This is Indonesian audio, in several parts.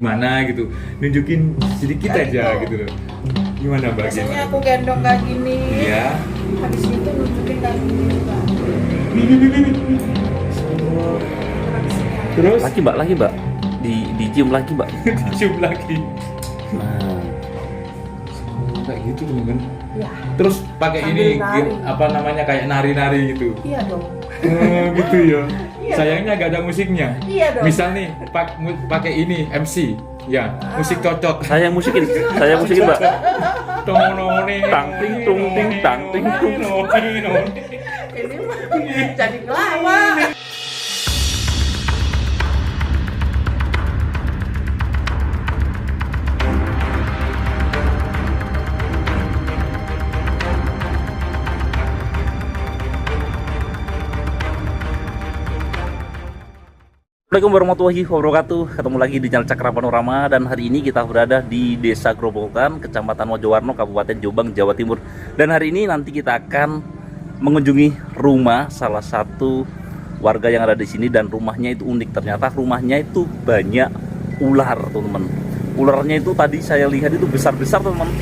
mana gitu, nunjukin sedikit aja gitu loh. Gimana Mbak? Biasanya aku gendong kayak gini. Iya. Habis itu nunjukin kayak gini juga. Terus Lagi mbak, dicium lagi mbak. dicium lagi. Nah, Kayak gitu teman-teman. Ya. Terus pakai ini Sambil nari. apa namanya kayak nari-nari gitu. Iya dong. Gitu ya. Iya. Sayangnya nggak ada musiknya. Iya dong. Misal nih pakai ini MC, ya musik cocok. saya musikin mbak. Tang ting tung ting tang ting tung. Ini mah jadi ngelawak. Assalamualaikum warahmatullahi wabarakatuh. Ketemu lagi di channel Cakra Panorama. Dan hari ini kita berada di Desa Grobogan, Kecamatan Mojowarno, Kabupaten Jombang, Jawa Timur. Dan hari ini nanti kita akan mengunjungi rumah salah satu warga yang ada di sini. Dan rumahnya itu unik, ternyata rumahnya itu banyak ular teman-teman. Ularnya itu tadi saya lihat itu besar-besar teman-teman.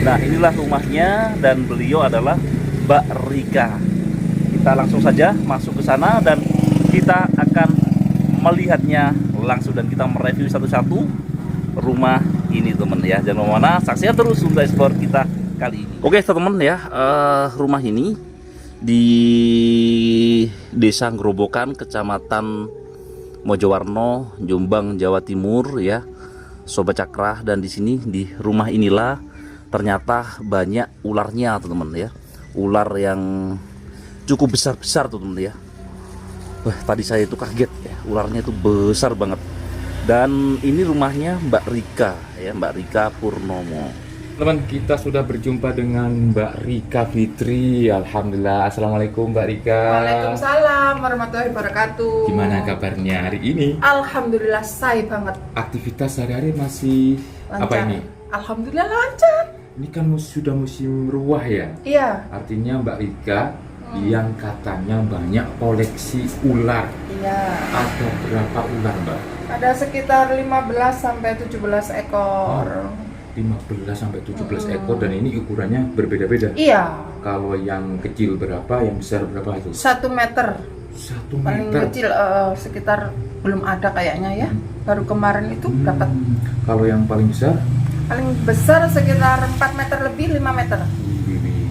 Nah inilah rumahnya dan beliau adalah Mbak Rika. Kita langsung saja masuk ke sana dan kita akan melihatnya langsung dan kita mereview satu-satu rumah ini teman ya. Jangan kemana-mana, saksikan terus Sunda Explore kita kali ini. Oke teman ya, rumah ini di Desa Grobogan, Kecamatan Mojowarno, Jombang, Jawa Timur ya, Sobat Cakra. Dan di sini di rumah inilah ternyata banyak ularnya teman-teman ya, ular yang cukup besar-besar teman-teman ya. Wah, tadi saya itu kaget ya, ularnya itu besar banget. Dan ini rumahnya Mbak Rika ya, Mbak Rika Purnomo. Teman, kita sudah berjumpa dengan Mbak Rika Fitri. Alhamdulillah. Assalamualaikum Mbak Rika. Waalaikumsalam warahmatullahi wabarakatuh. Gimana kabarnya hari ini? Alhamdulillah say banget. Aktivitas sehari-hari masih Lancar. apa ini? Alhamdulillah lancar. Ini kan sudah musim ruah ya. Iya. Artinya Mbak Rika yang katanya banyak koleksi ular. Iya. Ada berapa ular Mbak? Ada sekitar 15 sampai 17 ekor. 15 sampai 17 ekor dan ini ukurannya berbeda-beda. Iya. Kalau yang kecil berapa, yang besar berapa itu? 1 meter. 1 Paling meter. kecil sekitar belum ada kayaknya ya. Baru kemarin itu dapat. Kalau yang paling besar? Paling besar sekitar 4 meter lebih, 5 meter.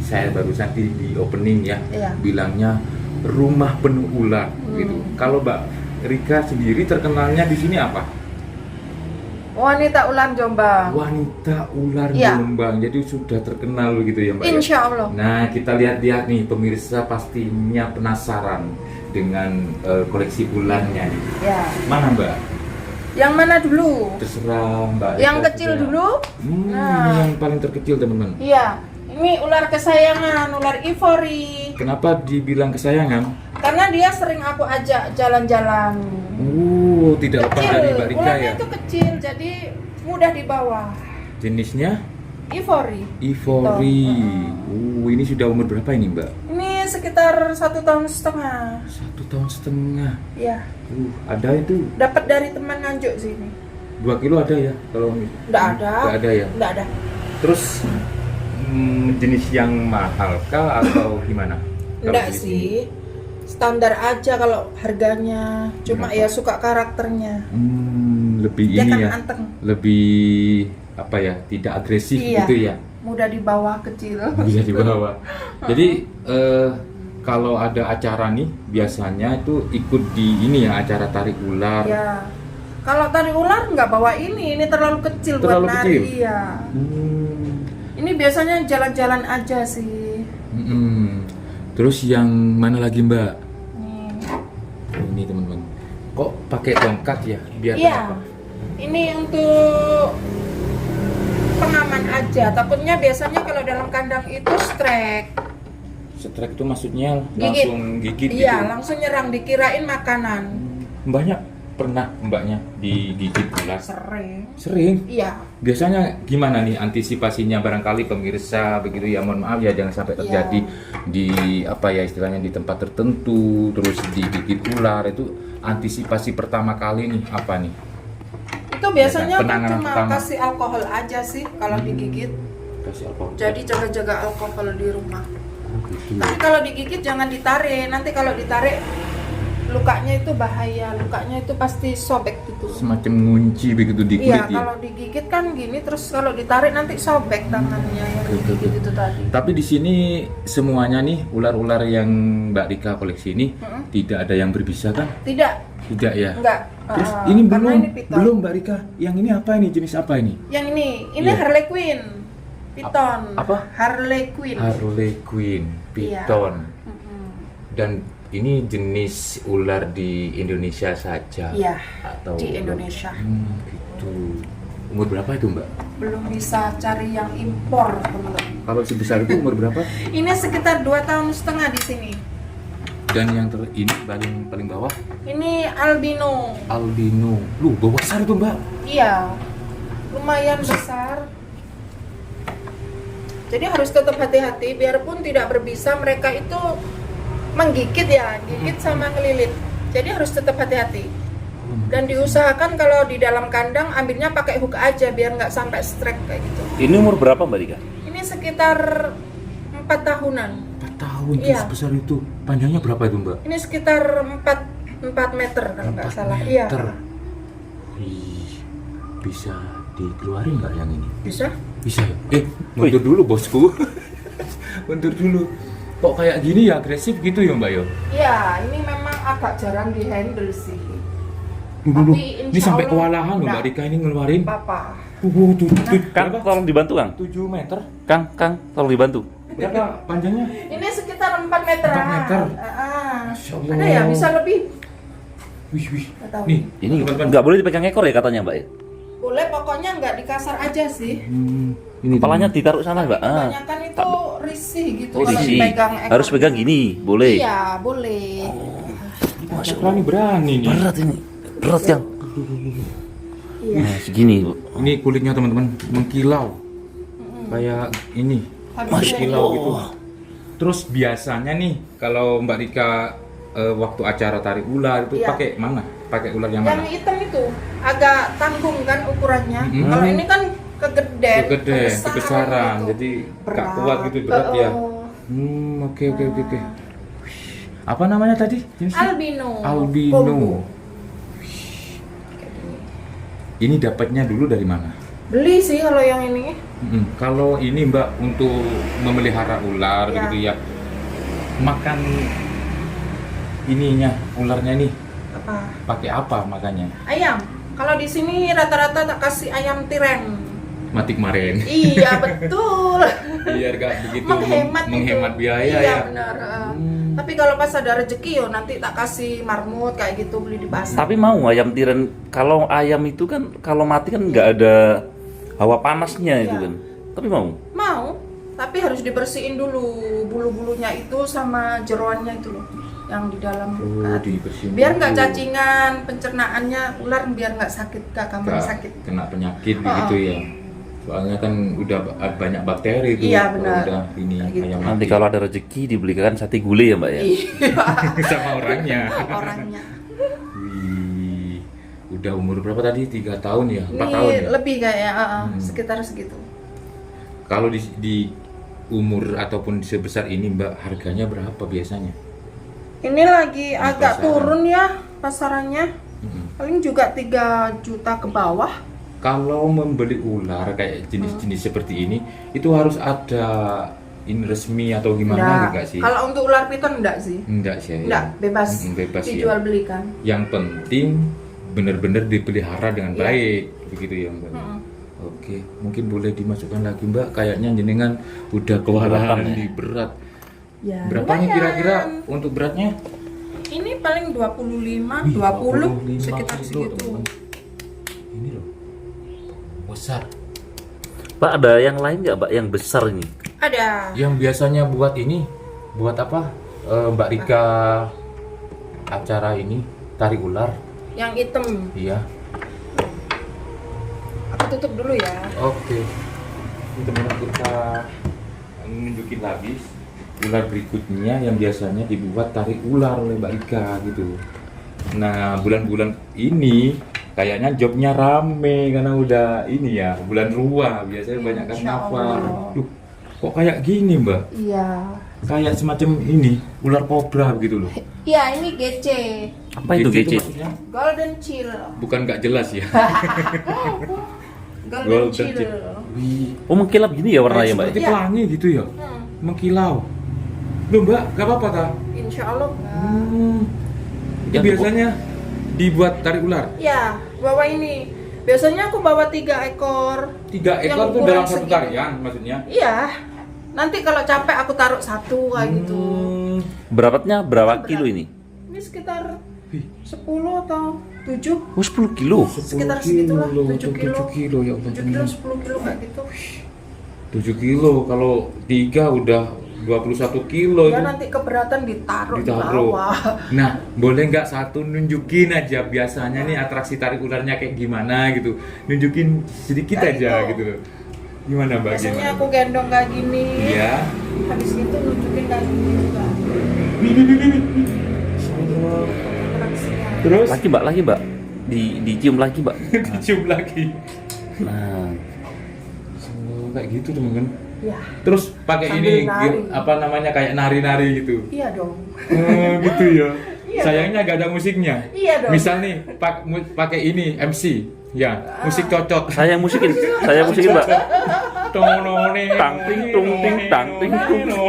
Saya barusan di opening ya, Iya. bilangnya rumah penuh ular gitu. Kalau Mbak Rika sendiri terkenalnya di sini apa? Wanita ular Jombang. Wanita ular Iya. Jombang. Jadi sudah terkenal begitu ya Mbak. Insya Allah. Nah kita lihat-lihat nih, pemirsa pastinya penasaran dengan koleksi ularnya nih. Ya. Mana Mbak? Yang mana dulu? Terserah Mbak. Yang Rika kecil juga. dulu? Ini yang paling terkecil teman-teman. Iya. Ini ular kesayangan, ular ivory. Kenapa dibilang kesayangan? Karena dia sering aku ajak jalan-jalan. Tidak lepas dari Mbak Rika ularnya ya. itu kecil, jadi mudah dibawa. Jenisnya Ivory. ivory. Ini sudah umur berapa ini Mbak? Ini sekitar 1,5 tahun. 1,5 tahun. Iya. Ada itu Dapat dari teman Nganjuk sini. 2 kilo ada ya? Kalau Nggak ada. Nggak ada ya? Nggak ada. Terus jenis yang mahal kah atau gimana? Enggak Kalau sih. Standar aja kalau harganya. Cuma Berapa? ya suka karakternya. Lebih Dia ini kan ya. anteng. Lebih apa ya? Tidak agresif Iya. gitu ya. Mudah dibawa, kecil. Bisa dibawa. Jadi kalau ada acara nih biasanya itu ikut di ini ya, acara tarik ular. Ya. Kalau tarik ular nggak bawa ini terlalu kecil Terlalu buat nari. kecil? Iya. Ini biasanya jalan-jalan aja sih. Terus yang mana lagi Mbak? Nih. Ini teman-teman. Kok pakai tongkat ya? Biar Iya. apa? Ini untuk pengaman aja. Takutnya biasanya kalau dalam kandang itu strike. Strike itu maksudnya Gigit. langsung gigit Iya, gitu. langsung nyerang, dikirain makanan. Mbaknya pernah Mbaknya digigit ular? Sering. Sering. Iya. Biasanya gimana nih antisipasinya, barangkali pemirsa begitu ya, mohon maaf ya jangan sampai terjadi di apa ya istilahnya di tempat tertentu terus digigit ular. Itu antisipasi pertama kali nih apa nih? Itu itu biasanya aku penanganan cuma pertama. kasih alkohol aja sih kalau digigit. Kasih alkohol. Jadi jaga-jaga alkohol di rumah. Oh, gitu. Tapi kalau digigit jangan ditarik. Nanti kalau ditarik lukanya itu bahaya. Lukanya itu pasti sobek gitu. Semacam ngunci begitu di Iya, kulit ya. kalau digigit kan gini, terus kalau ditarik nanti sobek tangannya yang digigit itu tadi. Tapi di sini semuanya nih ular-ular yang Mbak Rika koleksi ini tidak ada yang berbisa kan? Tidak, Tidak ya. enggak. Terus Ah, ini karena belum ini piton. belum Mbak Rika. Yang ini apa ini? Jenis apa ini? Yang ini Iya. Harley Quinn, piton. Apa? Harley Quinn. Harley Quinn, Iya. piton. Mm-mm. Dan ini jenis ular di Indonesia saja. Iya, Atau di Indonesia. Gitu. Umur berapa itu Mbak? Belum bisa cari yang impor, belum. Kalau sebesar itu umur berapa? Ini sekitar 2,5 tahun di sini. Dan yang ini paling bawah Ini albino. albino. Lu besar itu Mbak. Iya, lumayan besar. Jadi harus tetap hati-hati, biarpun tidak berbisa, mereka itu menggigit ya, gigit sama ngelilit. Jadi harus tetap hati-hati. Dan diusahakan kalau di dalam kandang ambilnya pakai hook aja biar nggak sampai strike kayak gitu. Ini umur berapa Mbak Rika? Ini sekitar 4 tahunan. 4 tahun Iya. sebesar itu. Panjangnya berapa itu Mbak? Ini sekitar 4 meter kalau nggak 4 salah. meter. Iya. Wih, bisa dikeluarin nggak yang ini? Bisa? Bisa ya? Mundur dulu bosku. Mundur dulu. Kok kayak gini ya agresif gitu ya Mbak yo? Iya, ini memang agak jarang di handle sih. Dulu. Tapi Ini insya sampai Allah kewalahan loh Mbak enggak. Rika ini ngeluarin. Papa. Kang, Berapa? tolong dibantu Kang. 7 meter. Kang, tolong dibantu. Berapa panjangnya? Ini sekitar 4 meter. 4 meter. Masya Allah. Ada ya, bisa lebih. Wih. Nggak tahu. Nih, Ini teman-teman. nggak boleh dipegang ekor ya katanya Mbak. Boleh, pokoknya nggak dikasar aja sih. Ini Kepalanya ditaruh sana Mbak. Kebanyakan itu risih gitu Oh, kalau risih. dipegang ekor. Harus pegang gini, boleh. Iya, boleh. Masya berani nih. Berat ini. Berat Kang. Iya. Nah, segini Bu. Ini kulitnya teman-teman mengkilau. Kayak ini. Habis Masya itu- Kilau gitu. Terus biasanya nih kalau Mbak Rika waktu acara tarik ular itu Iya. pakai mana? Pakai ular yang Yang mana? hitam itu agak tanggung kan ukurannya. Mm-mm. Kalau ini kan kegedean, Gede, kebesaran, gitu. jadi nggak kuat gitu, berat ya. Oh. Oke. Apa namanya tadi? jenisnya? Albino. Albino. Kombo. Ini dapatnya dulu dari mana? Beli sih kalau yang ini. Kalau ini Mbak untuk memelihara ular Ya. gitu ya, makan ininya ularnya nih Apa? pakai apa makanya? Ayam. Kalau di sini rata-rata tak kasih ayam tiren. Mati kemarin. Iya betul. Biar gak begitu Menghemat menghemat gitu. biaya Iya, ya. benar. Tapi kalau pas ada rezeki yo nanti tak kasih marmut kayak gitu beli di pasar. Tapi mau ayam tiren, kalau ayam itu kan kalau mati kan nggak ada hawa panasnya itu Iya. kan. Tapi mau. Mau, tapi harus dibersihin dulu bulu-bulunya itu sama jeroannya itu loh yang di dalam. Oh, dibersihin Biar nggak dulu. cacingan pencernaannya ular, biar nggak sakit, nggak gampang Nggak sakit. kena penyakit Oh, begitu oh. ya. Soalnya kan udah banyak bakteri itu. Iya, kalau benar. Udah ini Kayak gitu. ayam Nanti mati. kalau ada rezeki dibelikan sate gulai ya Mbak ya. Iya, sama orangnya. orangnya. Wih, udah umur berapa tadi? 3 tahun ya? 4 Ini tahun ya? lebih kayak sekitar segitu. Kalau di umur ataupun sebesar ini Mbak, harganya berapa biasanya? Ini lagi Di agak pasaran. turun ya pasarannya. Paling juga 3 juta ke bawah. Kalau membeli ular kayak jenis-jenis seperti ini, itu harus ada ini resmi atau gimana enggak sih? Kalau untuk ular piton enggak sih. Enggak sih. Enggak, ya. bebas. Bebas ya. Dijual belikan. Yang penting benar-benar dipelihara dengan Iya. baik, begitu ya Mbak. Oke, mungkin boleh dimasukkan lagi Mbak. Kayaknya jenengan udah kewalahan Beratan ya? di berat. Ya, Berapa nih lumayan. kira-kira untuk beratnya? Ini paling 25, Wih, 20 25 sekitar kilo, segitu. teman-teman. Ini loh. Besar. Pak ada yang lain nggak Mbak yang besar ini? Ada. Yang biasanya buat ini, buat apa? Mbak Rika acara ini tarik ular. Yang hitam. Iya. Aku tutup dulu ya. Oke. Ini teman-teman kita nunjukin lagi ular berikutnya yang biasanya dibuat tarik ular oleh Mbak Rika gitu. Nah, bulan-bulan ini kayaknya jobnya rame karena udah ini ya bulan ruah biasanya banyak Insya karnaval. Allah. Duh, kok kayak gini Mbak? Iya. Kayak semacam ini ular kobra begitu loh. Iya, ini GC. Apa itu GC? maksudnya Golden Chill. bukan nggak jelas ya. Golden Golden Chill. Chill. Wih, Oh mengkilap gini ya warnanya mbak? seperti Iya. pelangi gitu ya, Hmm, mengkilau. Loh Mbak, gak apa-apa ta? Insya Allah. Itu Ya, biasanya dibuat tarik ular. Ya, bawa ini. Biasanya aku bawa 3 ekor. 3 Yang ekor tuh ukuran dalam satu segini. tarian maksudnya. Iya. Nanti kalau capek aku taruh 1 kayak gitu. Beratnya berapa Berat. kilo ini? Ini sekitar Wih, 10 atau 7. Oh 10 kilo. Sekitar segitulah, 7 kilo. 7 kilo ya Allah. 7 kilo, 10 kilo kayak gitu. 7 kilo kalau 3 udah 21 kilo Ya itu. nanti keberatan ditaruh di Ditaruh. bawah. Nah, boleh nggak satu nunjukin aja biasanya nih atraksi tarik ularnya kayak gimana gitu. Nunjukin sedikit Kayak aja gitu. gitu. Gimana Mbak? Biasanya Gimana? aku gendong kayak gini. Iya. Habis itu nunjukin kayak gini juga. Atraksinya. Terus Lagi mbak. Dicium lagi mbak. dicium lagi. Nah, Oh, kayak gitu teman-teman. Ya, Terus pakai Sambil ini nari. apa namanya kayak nari-nari gitu. iya dong. Oh, gitu ya. Iya Sayangnya gak ada musiknya. Iya dong. Misal nih pakai ini MC, ya musik cocok. saya musikin mbak. Tang ting, tung, ting, tang, ting, tung.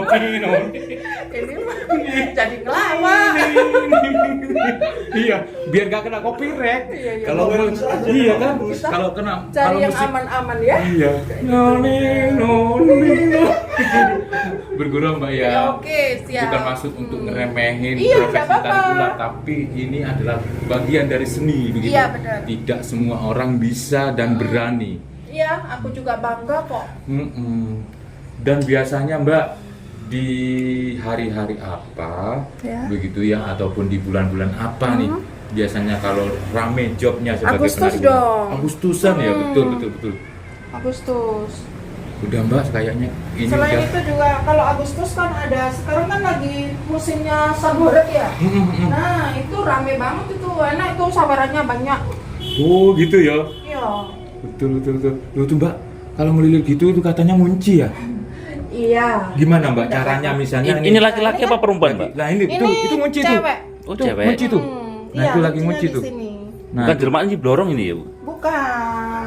Ini mah jadi ngelawak. Iya, biar gak kena copyright. Iya, iya. Kalau iya kan, Kita kalau kena Cari kalau yang musik aman-aman ya. iya. Noni noni. Bergurau Mbak ya. Ya, oke, siap. Bukan maksud untuk ngeremehin Iya, profesi nggak apa-apa. tarik ular, tapi ini adalah bagian dari seni begitu. Iya, benar. Tidak semua orang bisa dan berani. Iya, aku juga bangga kok. Mm-mm. Dan biasanya Mbak di hari-hari apa Ya. begitu ya ataupun di bulan-bulan apa nih biasanya kalau rame jobnya sebagai Agustus penarik ular? dong. Agustusan ya, betul betul. Agustus. Udah Mbak kayaknya ini Selain udah. itu juga kalau Agustus kan ada, sekarang kan lagi musimnya saborek ya. Mm-mm. Nah, itu rame banget itu. Enak itu sabarannya banyak. Oh gitu ya. Iya. Betul. Loh tuh Mbak, kalau ngelilir gitu itu katanya ngunci ya. Iya. Gimana Mbak caranya misalnya Ini laki-laki apa perempuan mbak? Nah ini Ini itu ngunci tuh. cewek. Oh Tuh, cewek. ngunci tuh. Nah Iya, itu lagi kuncinya ngunci di tuh. sini. Nah Bukan jelmaan sih blorong ini ya bu? Bukan.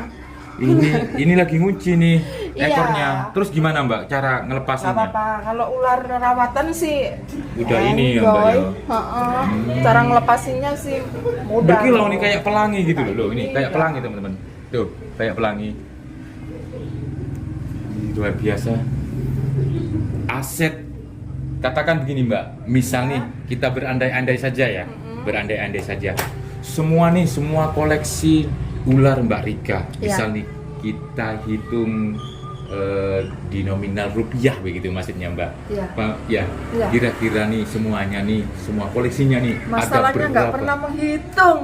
ini lagi ngunci nih Iya. ekornya. Terus gimana Mbak cara Gak ngelepasinnya? apa-apa. Kalau ular rawatan sih Udah ini ya, Mbak, enjoy. ya. Heeh. Cara ngelepasinnya sih mudah. Berkilau loh. nih kayak pelangi gitu loh. Ini kayak Iya. pelangi teman-teman. Tuh kayak pelangi. Ini luar biasa. Aset katakan begini Mbak, misal nih kita berandai-andai saja ya, berandai-andai saja. Semua koleksi ular Mbak Rika, Iya. misal nih kita hitung di nominal rupiah begitu maksudnya Mbak. Iya. Ya, Iya. kira-kira nih semuanya nih, semua koleksinya nih Masalahnya ada nggak berapa? pernah menghitung.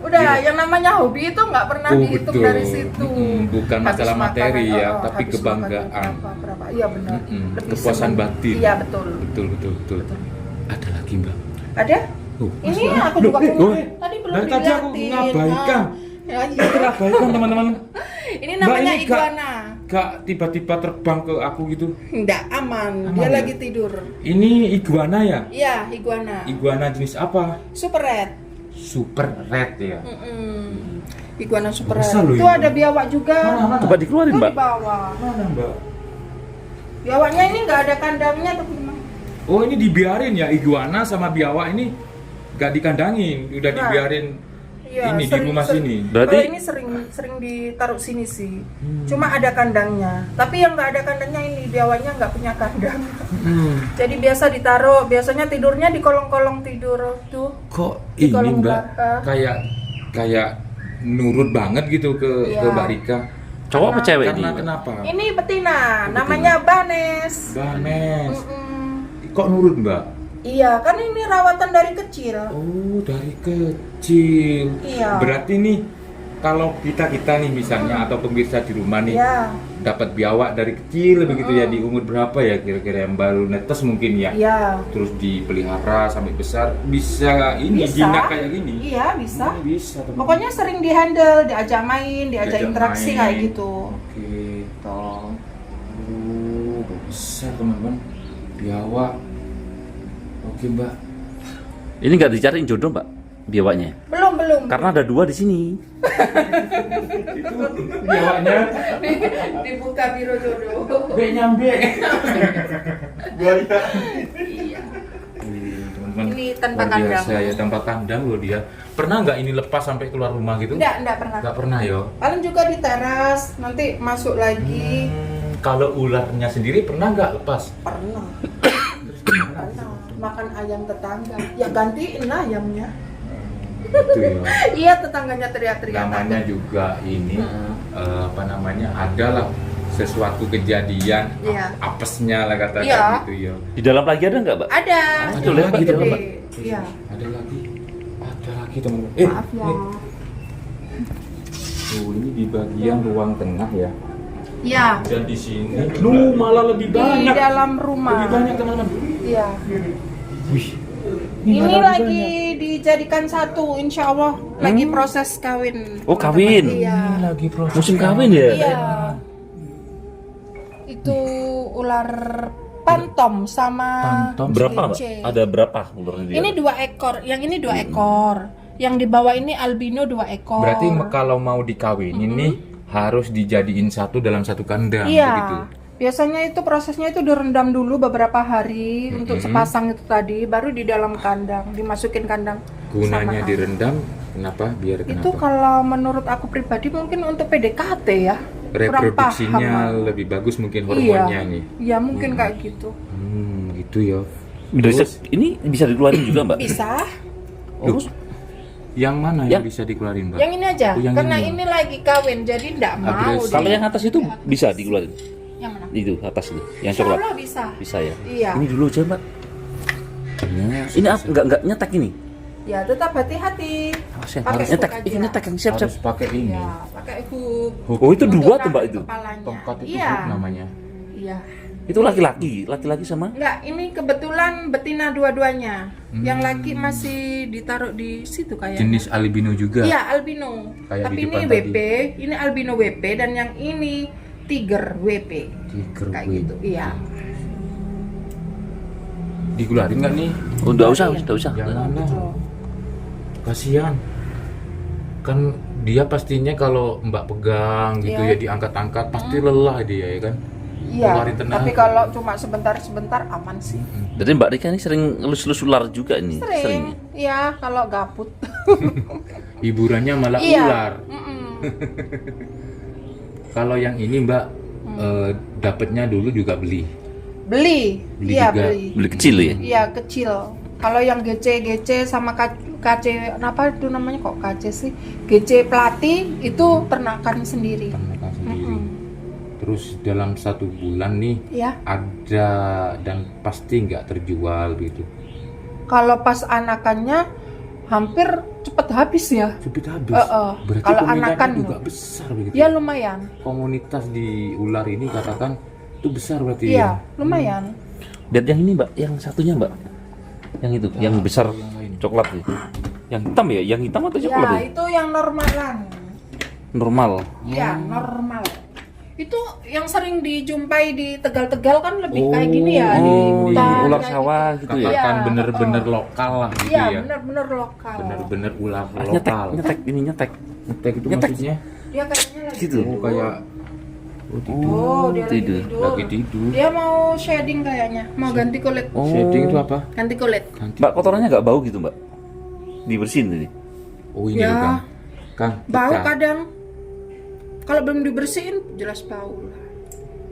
Udah, Iya. yang namanya hobi itu nggak pernah Oh, dihitung betul. dari situ. Bukan Habis masalah makan, materi ya, tapi habis kebanggaan. makan berapa. Iya benar. Lebih Kepuasan senang. batin. Iya betul. Betul. Ada lagi Mbak. Ada? Oh, Ini Mas, aku loh, juga punya. oh, Tadi belum dari tadi aku diliatin. ngabaikan. Ya, Itu abaikan teman-teman. Ini Mbak, namanya ini iguana. Gak tiba-tiba terbang ke aku gitu. Nggak aman. Aman Dia ya? lagi tidur. Ini iguana ya? Iya, iguana. Iguana jenis apa? Super red. Super red ya. Iguana super red. Besar loh Itu ini. ada biawak juga. Mana? Coba dikeluarin Itu mbak. di bawah. Mana Mbak? Biawaknya ini nggak ada kandangnya tapi memang. Oh ini dibiarin ya, iguana sama biawak ini gak dikandangin, udah Nah, dibiarin Iya, ini di rumah sini. Berarti- kalau ini sering ditaruh sini sih. Cuma ada kandangnya. Tapi yang nggak ada kandangnya ini biawaknya nggak punya kandang. Jadi biasa ditaruh, biasanya tidurnya di kolong-kolong tidur tuh. Kok Di ini kolong Mbak belakang. kayak nurut banget gitu ke Iya. Mbak Rika. Cowok apa cewek ini? Karena kenapa? Ini betina, namanya Banes. Banes. Mm-mm. Kok nurut Mbak? Iya, kan ini rawatan dari kecil. Oh dari kecil. Iya. Berarti nih kalau kita nih misalnya atau pemirsa di rumah nih Ya, dapat biawak dari kecil begitu ya, di umur berapa ya kira-kira yang baru netes mungkin ya, ya. terus dipelihara sampai besar bisa ini Bisa. jinak kayak gini. Iya, bisa. Ini bisa teman-teman. Pokoknya sering dihandle, diajak main, diajak Diajak interaksi main. kayak gitu. Oke. Tuh. Besar teman-teman biawak. Oke mbak. Ini nggak dicariin jodoh, Mbak, biawaknya. Belum. Karena ada 2 di sini. Itu biawaknya Dibuka biro jodoh. nyambe. Buaya. Iya. Teman-teman. Ini tanpa luar biasa kandang. ya, tanpa kandang loh dia. Pernah nggak ini lepas sampai keluar rumah gitu? Enggak pernah. Nggak pernah ya. Paling juga di teras, nanti masuk lagi. Kalau ularnya sendiri pernah nggak lepas? Pernah. Makan ayam tetangga. Ya gantiin lah ayamnya. Itu ya. Iya, tetangganya teriak-teriak. Namanya juga ini apa namanya, adalah sesuatu kejadian Iya. apesnya lah katakan Iya. gitu ya. Di dalam lagi ada nggak, Mbak? Ada. Ada lagi, Gede. teman-teman. Iya. Ada lagi teman-teman. Maaf ya. Tuh, ini di bagian ruang tengah ya. Iya. Dan di sini malah lebih Di banyak. dalam rumah. Lebih banyak teman-teman. Iya. Wih. Ini malah lebih lagi dijadikan satu, insya Allah. Lagi proses kawin. Oh, kawin. Iya. Ini lagi proses. Musim kawin ya? Iya. Itu ular pantom sama Pantom. Berapa, Mbak? gece. Ada berapa ularnya dia? Ini 2 ekor, yang ini 2 ekor. Yang di bawah ini albino 2 ekor. Berarti kalau mau dikawinin nih harus dijadiin satu dalam satu kandang Iya. begitu. Biasanya itu prosesnya itu direndam dulu beberapa hari untuk sepasang itu tadi, baru di dalam kandang, dimasukin kandang. Gunanya samaan. direndam kenapa? Biar Itu kenapa? kalau menurut aku pribadi mungkin untuk PDKT ya. Kurang Reproduksinya paham. lebih bagus mungkin hormonnya nih. Iya, mungkin kayak gitu. Gitu ya. Ini bisa dikeluarin juga, Mbak? Bisa. Oh, Yang mana yang Ya. bisa dikeluarin, Mbak? Yang ini aja. Oh, yang Karena ini. ini lagi kawin, jadi enggak mau. Agresif. kalau yang atas itu bisa dikeluarin? Yang mana? Itu atas itu, yang Insya coklat. Allah bisa. Bisa ya? Iya. Ini dulu aja, Mbak. Nah, ini nggak nyetek ini? Ya, tetap hati-hati. Awas ya, Pakai nyetek, hook ini aja. nyetek yang siap-siap. Harus pakai ini. Ya, pakai hook. Oh, itu Untuk 2 tuh, Mbak, nahan itu? kepalanya. Tongkat itu Iya. hook namanya. Iya. Itu laki-laki sama? Enggak, ini kebetulan betina dua-duanya. Yang laki masih ditaruh di situ kayaknya. Jenis albino juga. Iya, albino. Kayak Tapi di ini depan WP, ini albino WP dan yang ini tiger WP. Tiger Kayak WP. gitu. Iya. Dikeluarin nggak nih? Oh, enggak usah, enggak usah. Jangan lah. Gitu. Kasihan. Kan dia pastinya kalau Mbak pegang gitu Iya. ya, diangkat-angkat pasti lelah dia ya kan. Iya. Keluarin tenaga. Tapi kalau cuma sebentar-sebentar aman sih. Jadi Mbak Rika ini sering elus-elus ular juga ini? Sering. Iya, kalau gabut. Hiburannya malah Iya. ular. Mm-mm. Kalau yang ini Mbak dapatnya dulu juga beli. Beli. Beli Iya, juga. beli. Beli kecil ya? Iya, kecil. Kalau yang GC sama KC apa itu namanya kok KC sih? GC Plati itu ternakan sendiri. Ternakan sendiri. Mm-mm. Terus dalam 1 bulan nih Ya. ada dan pasti nggak terjual gitu. Kalau pas anakannya hampir cepet habis ya. Cepet habis. Berarti Kalau peminatnya anakan juga besar begitu. Ya lumayan. Komunitas di ular ini katakan itu besar berarti ya. Iya, lumayan. Dan yang ini Mbak, yang satunya Mbak, yang itu, yang besar yang lain. coklat ya. Yang hitam ya? Yang hitam atau coklat Ya, ya? itu yang normalan. Normal. Ya, normal. Itu yang sering dijumpai di Tegal-Tegal kan lebih kayak gini ya, di Oh, hutan, ular kayak sawah gitu ya? Katakan Iya, bener-bener lokal lah gitu Iya, ya. benar-benar lokal. Bener-bener ular Ah, nyetek, lokal. nyetek, ini nyetek. Nyetek itu Nyetek. maksudnya? Dia kayaknya lagi Gitu. Oh kayak tidur. Oh, dia lagi Tidur. tidur. Lagi tidur. Dia mau shading kayaknya, mau ganti kulit. Oh. Shading itu apa? Ganti kulit. Ganti. Mbak, kotorannya nggak bau gitu Mbak? Dibersihin ini? Oh ini Ya. loh Kang. Kang, Bau kita kadang. Kalau belum dibersihin jelas bau lah.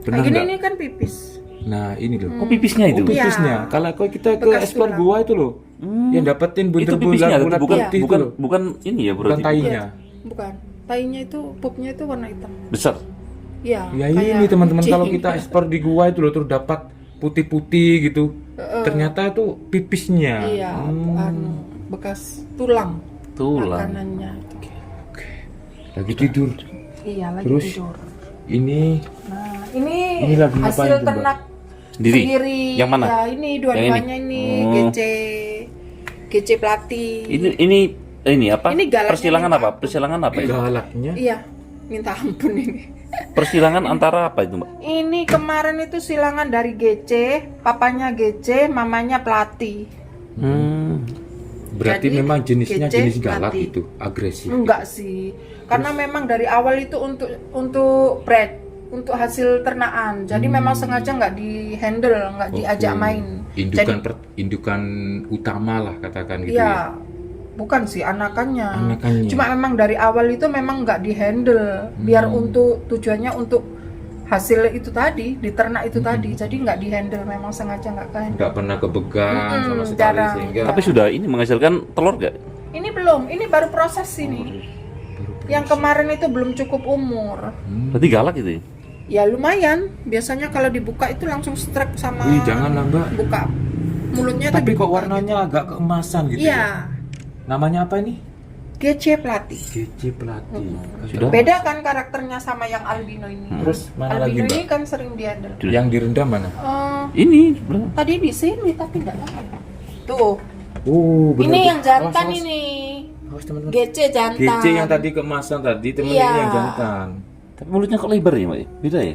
pernah Kayak gini nggak? ini kan pipis. Nah ini loh. Oh, pipisnya itu? Oh, pipisnya. Iya. Kalau kita ke Bekas explore tulang. gua itu loh. Yang dapetin Itu bener-bener pipisnya, ulat bukan, putih itu bukan, loh. bukan ini ya Bukan berarti? tainya. Bukan. Tainya itu, pupnya itu warna hitam. Besar? Iya. Ya kayak ini teman-teman kucing. kalau kita explore di gua itu loh terus dapat putih-putih gitu. Ternyata itu pipisnya. Iya, anu, bekas tulang. Tulang. Makanannya. Lagi tidur. Iya, lagi Terus? tidur. Ini Nah, ini lagi ngapain hasil tuh, Mbak? ternak Sendiri? Yang mana? Ya, ini dua-duanya Yang ini, Oh. GC Plati. Ini apa? Ini galaknya Persilangan minta apa? ampun. Persilangan apa ya? galaknya. Iya, minta ampun ini. Persilangan antara apa itu, Mbak? Ini kemarin itu silangan dari GC, papanya GC, mamanya Plati. Berarti Jadi, memang jenisnya GC jenis galak Plati. itu, agresif. Enggak sih, karena memang dari awal itu untuk breed, untuk hasil ternakan. Jadi memang sengaja nggak di handle, nggak diajak Oke. main. Indukan Jadi indukan utama lah katakan gitu ya, bukan sih anakannya. Anakannya. Cuma memang dari awal itu memang nggak di handle, biar untuk tujuannya untuk hasil itu tadi, diternak itu tadi. Jadi nggak di handle, memang sengaja nggak ke handle. Nggak pernah kepegang sama sekali jarang. sehingga Tapi sudah ini menghasilkan telur gak? Ini belum, ini baru proses ini. Yang kemarin itu belum cukup umur. Berarti galak itu ya? Ya lumayan, biasanya kalau dibuka itu langsung strek sama Wih, janganlah, Mbak. buka mulutnya Tapi tuh kok dibuka warnanya agak keemasan gitu. gitu Iya, ya. Namanya apa ini? GC Plati. GC Plati. Sudah? Beda kan karakternya sama yang albino ini. Terus mana lagi, Albino Mbak? ini kan sering dihandle. Yang direndam mana? Ini sebenarnya. Tadi di sini tapi enggak ada. Tuh, Oh, benar. ini yang jantan Awas, awas. ini. Awas, teman-teman. GC jantan. GC yang tadi keemasan tadi, temen Iya. ini yang jantan. Tapi mulutnya kok lebar ya, Mbak? Beda ya?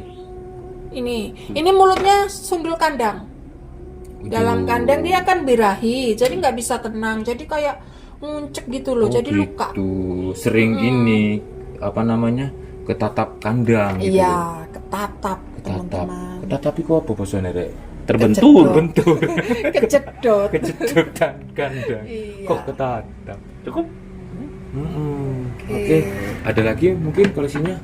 Ini mulutnya sundul kandang. Dalam kandang dia akan birahi, jadi nggak bisa tenang. Jadi kayak nguncek gitu loh, jadi luka. Gitu. Sering ini apa namanya? Ketatap kandang gitu. Iya, ketatap Ketatap. teman-teman. Ketatap iku apa bahasane, Rek? Terbentur. Bentur. Kejedot. Kejedotan kandang. Iya. Kok ketatap? Cukup? Oke. Ada lagi mungkin koleksinya?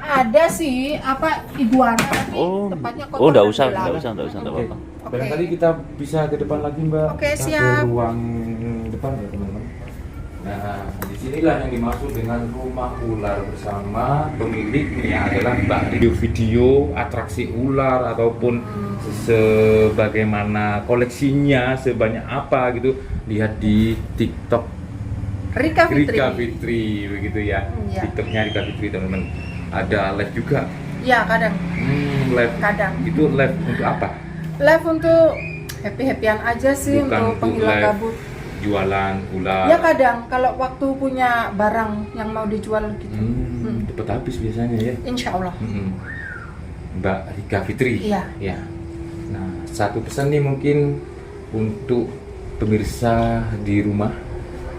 Ada sih apa iguana tapi Oh. tempatnya kotor. Oh, enggak dan usah, gelap. enggak usah apa-apa. Oke. Barangkali kita bisa ke depan lagi, Mbak. Oke, Kita siap. Ke ruang depan ya, teman-teman. Nah, disinilah yang dimaksud dengan rumah ular bersama pemiliknya adalah Mbak video atraksi ular ataupun sebagaimana koleksinya sebanyak apa gitu. Lihat di TikTok Rika Fitri. Rika Fitri begitu ya. Iya. TikToknya Rika Fitri, teman-teman. Ada live juga. Ya, kadang. Live. Kadang. Itu live untuk apa? Live untuk happy-happyan aja sih, Bukan untuk untuk penghilang live kabut. Jualan ular. Ya kadang kalau waktu punya barang yang mau dijual gitu. Cepet habis biasanya ya. Insya Allah. Mbak Rika Fitri. Iya. Ya. Nah, satu pesan nih mungkin untuk pemirsa di rumah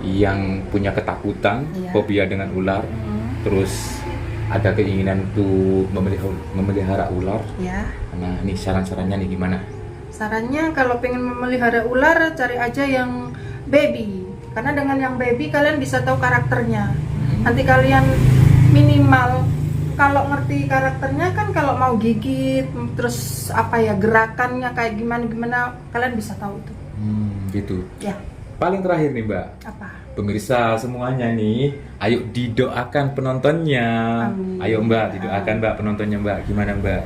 yang punya ketakutan, Iya. fobia dengan ular, terus ada keinginan untuk memelihara ular. Ya. Nah, ini saran-sarannya nih gimana? Sarannya kalau pengen memelihara ular cari aja yang baby. Karena dengan yang baby kalian bisa tahu karakternya. Nanti kalian minimal kalau ngerti karakternya kan kalau mau gigit terus apa ya gerakannya kayak gimana kalian bisa tahu itu. Gitu. Ya, Paling terakhir nih, Mbak. apa? Pemirsa semuanya nih, ayo didoakan penontonnya. Amin. Ayo Mbak, didoakan Mbak penontonnya Mbak. Gimana Mbak?